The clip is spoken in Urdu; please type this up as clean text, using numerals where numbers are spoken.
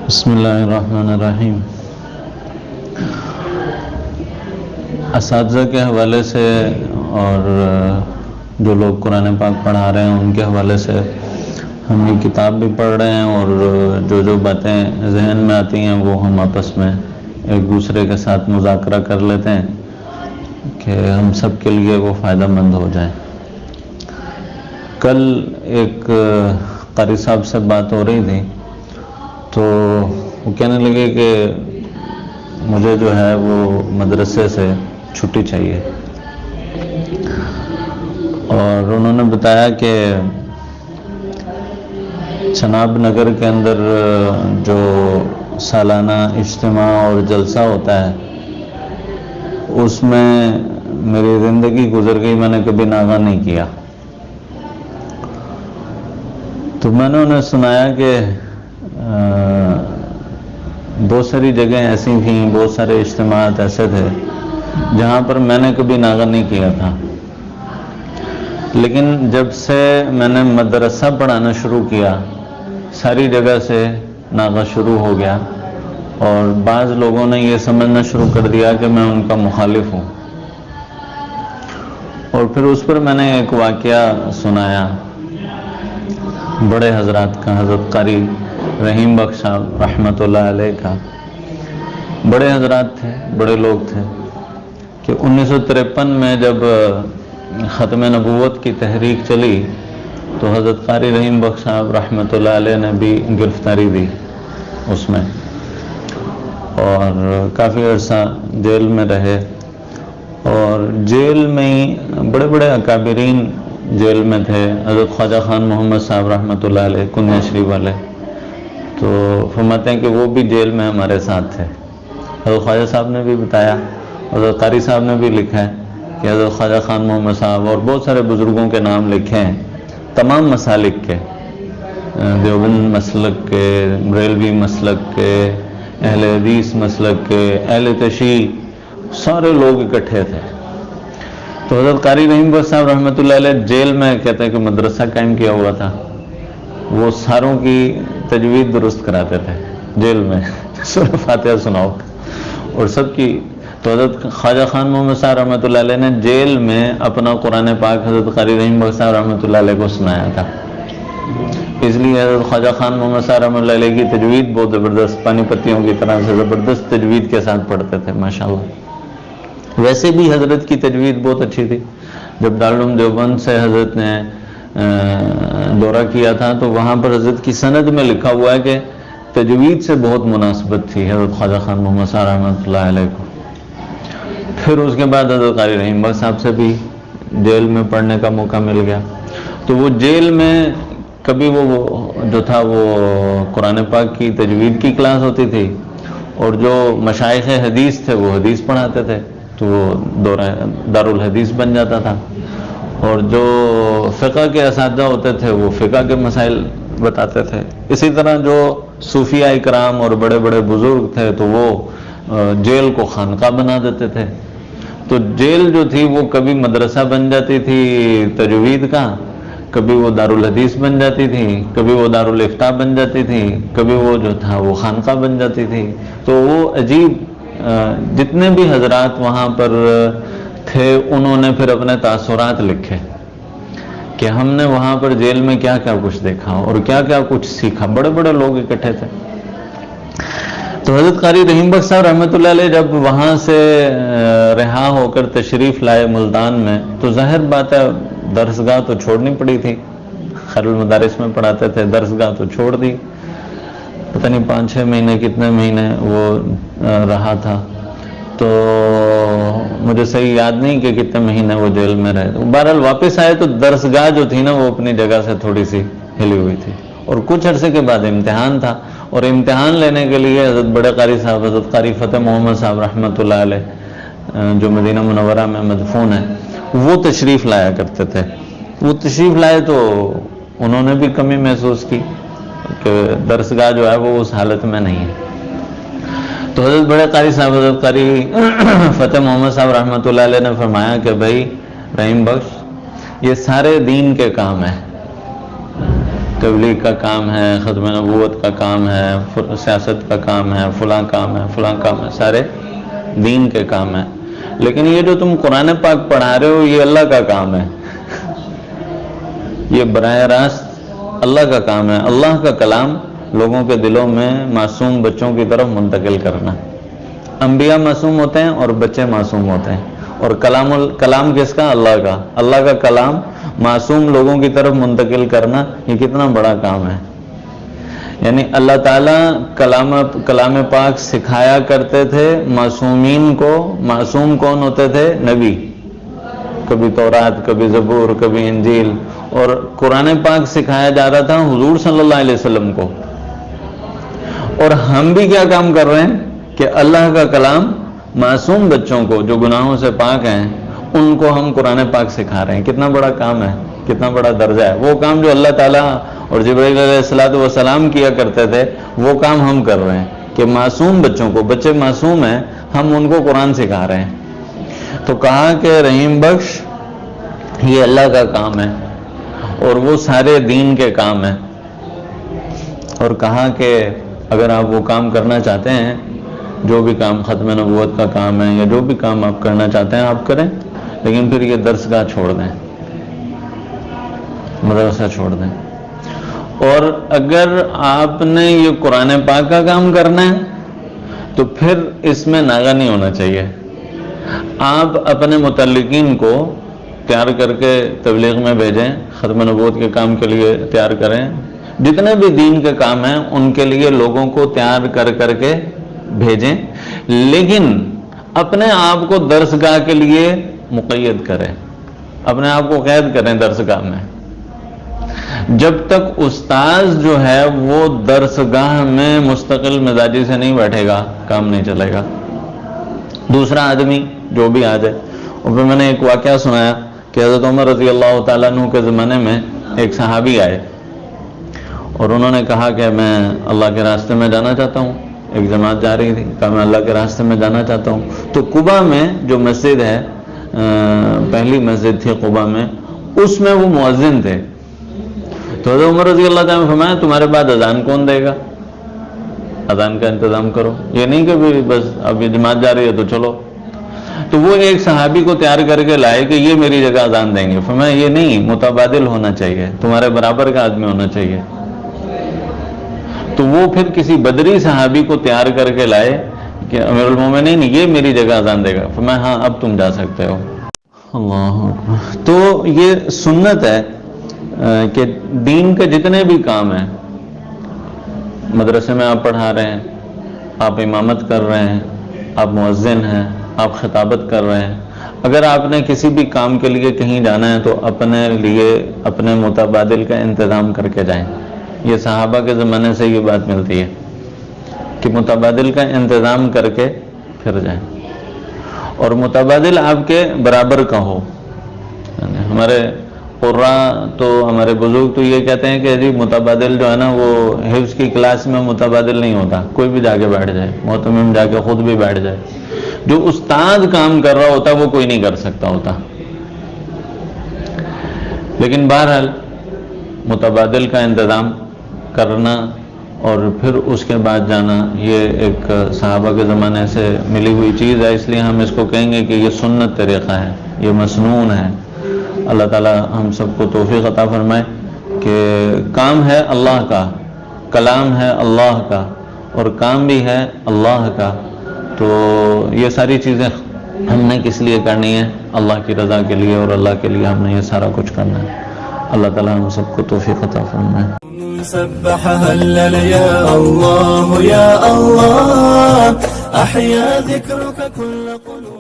بسم اللہ الرحمن الرحیم۔ اساتذہ کے حوالے سے اور جو لوگ قرآن پاک پڑھا رہے ہیں ان کے حوالے سے ہم یہ کتاب بھی پڑھ رہے ہیں، اور جو باتیں ذہن میں آتی ہیں وہ ہم آپس میں ایک دوسرے کے ساتھ مذاکرہ کر لیتے ہیں کہ ہم سب کے لیے وہ فائدہ مند ہو جائے۔ کل ایک قاری صاحب سے بات ہو رہی تھی تو وہ کہنے لگے کہ مجھے جو ہے وہ مدرسے سے چھٹی چاہیے، اور انہوں نے بتایا کہ چناب نگر کے اندر جو سالانہ اجتماع اور جلسہ ہوتا ہے اس میں میری زندگی گزر گئی، میں نے کبھی ناغہ نہیں کیا۔ تو میں نے انہیں سنایا کہ بہت ساری جگہیں ایسی تھیں، بہت سارے اجتماعات ایسے تھے جہاں پر میں نے کبھی ناغہ نہیں کیا تھا، لیکن جب سے میں نے مدرسہ پڑھانا شروع کیا ساری جگہ سے ناغہ شروع ہو گیا، اور بعض لوگوں نے یہ سمجھنا شروع کر دیا کہ میں ان کا مخالف ہوں۔ اور پھر اس پر میں نے ایک واقعہ سنایا بڑے حضرات کا، حضرت قاری رحیم بخش صاحب رحمۃ اللہ علیہ کا۔ بڑے حضرات تھے، بڑے لوگ تھے کہ 1953 میں جب ختم نبوت کی تحریک چلی تو حضرت قاری رحیم بخش صاحب رحمۃ اللہ علیہ نے بھی گرفتاری دی اس میں، اور کافی عرصہ جیل میں رہے، اور جیل میں ہی بڑے بڑے اکابرین جیل میں تھے۔ حضرت خواجہ خان محمد صاحب رحمۃ اللہ علیہ کنیا شریف والے، تو فرماتے ہیں کہ وہ بھی جیل میں ہمارے ساتھ تھے۔ حضرت خواجہ صاحب نے بھی بتایا، حضرت قاری صاحب نے بھی لکھا ہے کہ حضرت خواجہ خان محمد صاحب اور بہت سارے بزرگوں کے نام لکھے ہیں، تمام مسالک کے، دیوبند مسلک کے، بریلوی مسلک کے، اہل حدیث مسلک کے، اہل تشیع، سارے لوگ اکٹھے تھے۔ تو حضرت قاری رحیم بخش صاحب رحمۃ اللہ علیہ جیل میں کہتے ہیں کہ مدرسہ قائم کیا ہوا تھا، وہ ساروں کی تجوید درست کراتے تھے جیل میں، سورہ فاتحہ سناؤ اور سب کی۔ تو حضرت خواجہ خان محمد صاحب رحمۃ اللہ علیہ نے جیل میں اپنا قرآن پاک حضرت قاری رحیم بخش صاحب رحمۃ اللہ علیہ کو سنایا تھا، اس لیے حضرت خواجہ خان محمد صاحب رحمۃ اللہ علیہ کی تجوید بہت زبردست، پانی پتیوں کی طرح سے زبردست تجوید کے ساتھ پڑھتے تھے ماشاءاللہ۔ ویسے بھی حضرت کی تجوید بہت اچھی تھی۔ جب دارالعلوم دیوبند سے حضرت نے دورہ کیا تھا تو وہاں پر حضرت کی سند میں لکھا ہوا ہے کہ تجوید سے بہت مناسبت تھی حضرت خواجہ خان محمد صاحب رحمۃ اللہ علیہ کو۔ پھر اس کے بعد حضرت قاری رحیم بخش صاحب سے بھی جیل میں پڑھنے کا موقع مل گیا، تو وہ جیل میں کبھی وہ جو تھا وہ قرآن پاک کی تجوید کی کلاس ہوتی تھی، اور جو مشائخ حدیث تھے وہ حدیث پڑھاتے تھے تو وہ دارالحدیث بن جاتا تھا، اور جو فقہ کے اساتذہ ہوتے تھے وہ فقہ کے مسائل بتاتے تھے۔ اسی طرح جو صوفیاء اکرام اور بڑے بڑے بزرگ تھے تو وہ جیل کو خانقاہ بنا دیتے تھے۔ تو جیل جو تھی وہ کبھی مدرسہ بن جاتی تھی تجوید کا، کبھی وہ دارالحدیث بن جاتی تھی، کبھی وہ دارالافتاء بن جاتی تھی، کبھی وہ جو تھا وہ خانقاہ بن جاتی تھی۔ تو وہ عجیب، جتنے بھی حضرات وہاں پر تھے انہوں نے پھر اپنے تاثرات لکھے کہ ہم نے وہاں پر جیل میں کیا کیا کچھ دیکھا اور کیا کیا کچھ سیکھا، بڑے بڑے لوگ اکٹھے تھے۔ تو حضرت قاری رحیم بخش صاحب رحمۃ اللہ علیہ جب وہاں سے رہا ہو کر تشریف لائے ملتان میں تو ظاہر بات ہے درسگاہ تو چھوڑنی پڑی تھی، خیر المدارس میں پڑھاتے تھے، درسگاہ تو چھوڑ دی، پتہ نہیں 5-6 مہینے کتنے مہینے وہ رہا تھا، تو مجھے صحیح یاد نہیں کہ کتنے مہینے وہ جیل میں رہے۔ بہرحال واپس آئے تو درسگاہ جو تھی نا وہ اپنی جگہ سے تھوڑی سی ہلی ہوئی تھی، اور کچھ عرصے کے بعد امتحان تھا، اور امتحان لینے کے لیے حضرت بڑے قاری صاحب حضرت قاری فتح محمد صاحب رحمۃ اللہ علیہ جو مدینہ منورہ میں مدفون ہے وہ تشریف لایا کرتے تھے۔ وہ تشریف لائے تو انہوں نے بھی کمی محسوس کی کہ درسگاہ جو ہے وہ اس حالت میں نہیں ہے، تو حضرت بڑے قاری صاحب حضرت قاری فتح محمد صاحب رحمۃ اللہ علیہ نے فرمایا کہ بھائی رحیم بخش، یہ سارے دین کے کام ہیں، تبلیغ کا کام ہے، ختم نبوت کا کام ہے، سیاست کا کام ہے، فلاں کام ہے، فلاں کام ہے، سارے دین کے کام ہیں. لیکن یہ جو تم قرآن پاک پڑھا رہے ہو یہ اللہ کا کام ہے، یہ براہ راست اللہ کا کام ہے. اللہ کا کلام لوگوں کے دلوں میں معصوم بچوں کی طرف منتقل کرنا. انبیاء معصوم ہوتے ہیں اور بچے معصوم ہوتے ہیں، اور کلام کس کا؟ اللہ کا. اللہ کا کلام معصوم لوگوں کی طرف منتقل کرنا یہ کتنا بڑا کام ہے. یعنی اللہ تعالیٰ کلام پاک سکھایا کرتے تھے معصومین کو. معصوم کون ہوتے تھے؟ نبی. کبھی تورات، کبھی زبور، کبھی انجیل. اور قرآن پاک سکھایا جا رہا تھا حضور صلی اللہ علیہ وسلم کو. اور ہم بھی کیا کام کر رہے ہیں کہ اللہ کا کلام معصوم بچوں کو جو گناہوں سے پاک ہیں ان کو ہم قرآن پاک سکھا رہے ہیں. کتنا بڑا کام ہے، کتنا بڑا درجہ ہے. وہ کام جو اللہ تعالیٰ اور جبرائیل علیہ السلام کیا کرتے تھے وہ کام ہم کر رہے ہیں کہ معصوم بچوں کو، بچے معصوم ہیں، ہم ان کو قرآن سکھا رہے ہیں. تو کہا کہ رحیم بخش یہ اللہ کا کام ہے اور وہ سارے دین کے کام ہیں. اور کہا کہ اگر آپ وہ کام کرنا چاہتے ہیں، جو بھی کام ختم نبوت کا کام ہے یا جو بھی کام آپ کرنا چاہتے ہیں آپ کریں، لیکن پھر یہ درسگاہ چھوڑ دیں، مدرسہ چھوڑ دیں. اور اگر آپ نے یہ قرآن پاک کا کام کرنا ہے تو پھر اس میں ناغہ نہیں ہونا چاہیے. آپ اپنے متعلقین کو تیار کر کے تبلیغ میں بھیجیں، ختم نبوت کے کام کے لیے تیار کریں. جتنے بھی دین کے کام ہیں ان کے لیے لوگوں کو تیار کر کے بھیجیں، لیکن اپنے آپ کو درسگاہ کے لیے مقید کریں، اپنے آپ کو قید کریں درسگاہ میں. جب تک استاذ جو ہے وہ درسگاہ میں مستقل مزاجی سے نہیں بیٹھے گا کام نہیں چلے گا. دوسرا آدمی جو بھی آ جائے. اور پھر میں نے ایک واقعہ سنایا کہ حضرت عمر رضی اللہ تعالیٰ عنہ کے زمانے میں ایک صحابی آئے اور انہوں نے کہا کہ میں اللہ کے راستے میں جانا چاہتا ہوں. ایک جماعت جا رہی تھی، کہا میں اللہ کے راستے میں جانا چاہتا ہوں. تو قباء میں جو مسجد ہے، پہلی مسجد تھی قباء میں، اس میں وہ مؤذن تھے. تو حضرت عمر رضی اللہ تعالیٰ نے فرمایا تمہارے بعد اذان کون دے گا؟ اذان کا انتظام کرو. یہ نہیں کہ بس اب یہ جماعت جا رہی ہے تو چلو. تو وہ ایک صحابی کو تیار کر کے لائے کہ یہ میری جگہ اذان دیں گے. فرمایا یہ نہیں، متبادل ہونا چاہیے، تمہارے برابر کا آدمی ہونا چاہیے. تو وہ پھر کسی بدری صحابی کو تیار کر کے لائے کہ امیر المومنین یہ میری جگہ اذان دے گا. فرمایا ہاں اب تم جا سکتے ہو. اللہ اکبر. تو یہ سنت ہے کہ دین کے جتنے بھی کام ہیں، مدرسے میں آپ پڑھا رہے ہیں، آپ امامت کر رہے ہیں، آپ مؤذن ہیں، آپ خطابت کر رہے ہیں، اگر آپ نے کسی بھی کام کے لیے کہیں جانا ہے تو اپنے لیے اپنے متبادل کا انتظام کر کے جائیں. یہ صحابہ کے زمانے سے یہ بات ملتی ہے کہ متبادل کا انتظام کر کے پھر جائیں، اور متبادل آپ کے برابر کا ہو. ہمارے قراء تو ہمارے بزرگ تو یہ کہتے ہیں کہ جی متبادل جو ہے نا وہ حفظ کی کلاس میں متبادل نہیں ہوتا، کوئی بھی جا کے بیٹھ جائے، معتمم جا کے خود بھی بیٹھ جائے. جو استاد کام کر رہا ہوتا وہ کوئی نہیں کر سکتا ہوتا. لیکن بہرحال متبادل کا انتظام کرنا اور پھر اس کے بعد جانا یہ ایک صحابہ کے زمانے سے ملی ہوئی چیز ہے. اس لیے ہم اس کو کہیں گے کہ یہ سنت طریقہ ہے، یہ مسنون ہے. اللہ تعالی ہم سب کو توفیق عطا فرمائے کہ کام ہے اللہ کا، کلام ہے اللہ کا، اور کام بھی ہے اللہ کا. تو یہ ساری چیزیں ہم نے کس لیے کرنی ہے؟ اللہ کی رضا کے لیے، اور اللہ کے لیے ہم نے یہ سارا کچھ کرنا ہے. اللہ تعالی ہم سب کو توفیق عطا فرمائے. سبح هلل يا الله يا الله أحيا ذكرك كل قلوب.